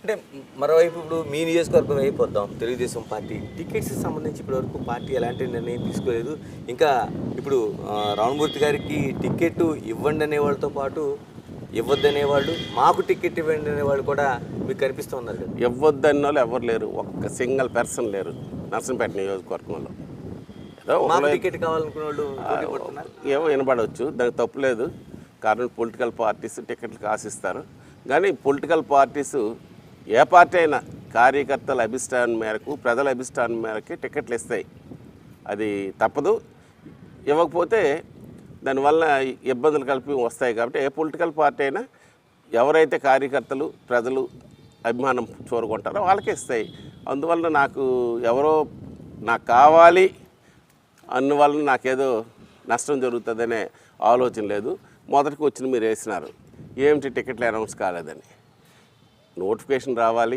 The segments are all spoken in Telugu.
అంటే మరోవైపు ఇప్పుడు మీ నియోజకవర్గం అయిపోద్దాం తెలుగుదేశం పార్టీ టికెట్స్ సంబంధించి ఇప్పటివరకు పార్టీ ఎలాంటి నిర్ణయం తీసుకోలేదు. ఇంకా ఇప్పుడు రామమూర్తి గారికి టికెట్ ఇవ్వండి అనేవాళ్ళతో పాటు ఇవ్వద్దనేవాళ్ళు, మాకు టికెట్ ఇవ్వండి అనేవాళ్ళు కూడా మీకు కనిపిస్తూ ఉన్నారు కదా. ఇవ్వద్దన్న వాళ్ళు ఎవరు లేరు, ఒక్క సింగిల్ పర్సన్ లేరు నర్సంపేట నియోజకవర్గంలో. ఏదో మాకు టికెట్ కావాలనుకునే వాళ్ళు పోటీ పడుతున్నారు. ఏమో వినబడవచ్చు, దానికి తప్పు లేదు. కారణం పొలిటికల్ పార్టీస్ టికెట్లకు ఆశిస్తారు. కానీ పొలిటికల్ పార్టీస్ ఏ పార్టీ అయినా కార్యకర్తల అభిష్టానం మేరకు, ప్రజల అభిష్టానం మేరకే టికెట్లు ఇస్తాయి. అది తప్పదు. ఇవ్వకపోతే దానివల్ల ఇబ్బందులు కలిపి వస్తాయి. కాబట్టి ఏ పొలిటికల్ పార్టీ అయినా ఎవరైతే కార్యకర్తలు ప్రజలు అభిమానం చూరుకుంటారో వాళ్ళకే ఇస్తాయి. అందువల్ల నాకు ఎవరో నాకు కావాలి అందువల్ల నాకేదో నష్టం జరుగుతుందనే ఆలోచన లేదు. మొదటికి వచ్చిన మీరు వేసినారు ఏమిటి టికెట్లు అనౌన్స్ కాలేదని. నోటిఫికేషన్ రావాలి.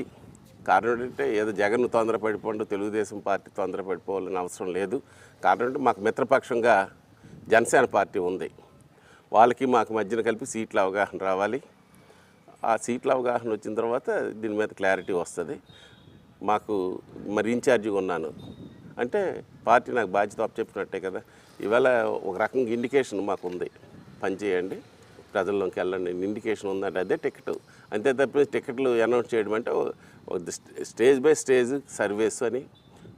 కారణం ఏంటంటే ఏదో జగన్ తొందరపడిపోండు, తెలుగుదేశం పార్టీ తొందరపడిపోవాలని అవసరం లేదు. కారణం అంటే మాకు మిత్రపక్షంగా జనసేన పార్టీ ఉంది. వాళ్ళకి మాకు మధ్యన కలిపి సీట్ల అవగాహన రావాలి. ఆ సీట్ల అవగాహన వచ్చిన తర్వాత దీని మీద క్లారిటీ వస్తుంది. మాకు మరి ఇన్ఛార్జిగా ఉన్నాను అంటే పార్టీ నాకు బాధ్యత అప్పచెప్పినట్టే కదా. ఇవాళ ఒక రకంగా ఇండికేషన్ మాకు ఉంది, పనిచేయండి ప్రజల్లోకి వెళ్ళండి ఇండికేషన్ ఉందంటే అదే టికెట్. అంతే తప్ప టికెట్లు అనౌన్స్ చేయడం అంటే స్టేజ్ బై స్టేజ్ సర్వేస్ అని,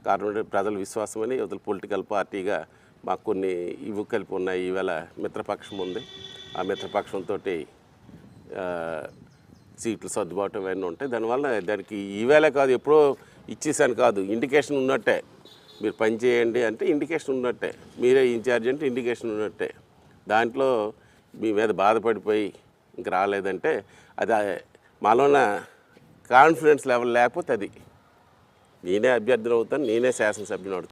కారణం ప్రజల విశ్వాసం అని, ఇవతల పొలిటికల్ పార్టీగా మాకు కొన్ని ఇవి కలిపి ఉన్నాయి. ఈవేళ మిత్రపక్షం ఉంది. ఆ మిత్రపక్షంతో సీట్లు సర్దుబాటు అవన్నీ ఉంటాయి. దానివల్ల దానికి ఈవేళ కాదు ఎప్పుడో ఇచ్చేసాను కాదు, ఇండికేషన్ ఉన్నట్టే. మీరు పని చేయండి అంటే ఇండికేషన్ ఉన్నట్టే, మీరే ఇన్ఛార్జ్ అంటే ఇండికేషన్ ఉన్నట్టే. దాంట్లో మీ మీద బాధపడిపోయి ఇంక రాలేదంటే అది మాలోన కాన్ఫిడెన్స్ లెవెల్ లేకపోతే అది నేనే అభ్యర్థులు అవుతాను, నేనే శాసనసభ్యుని అవుతాను.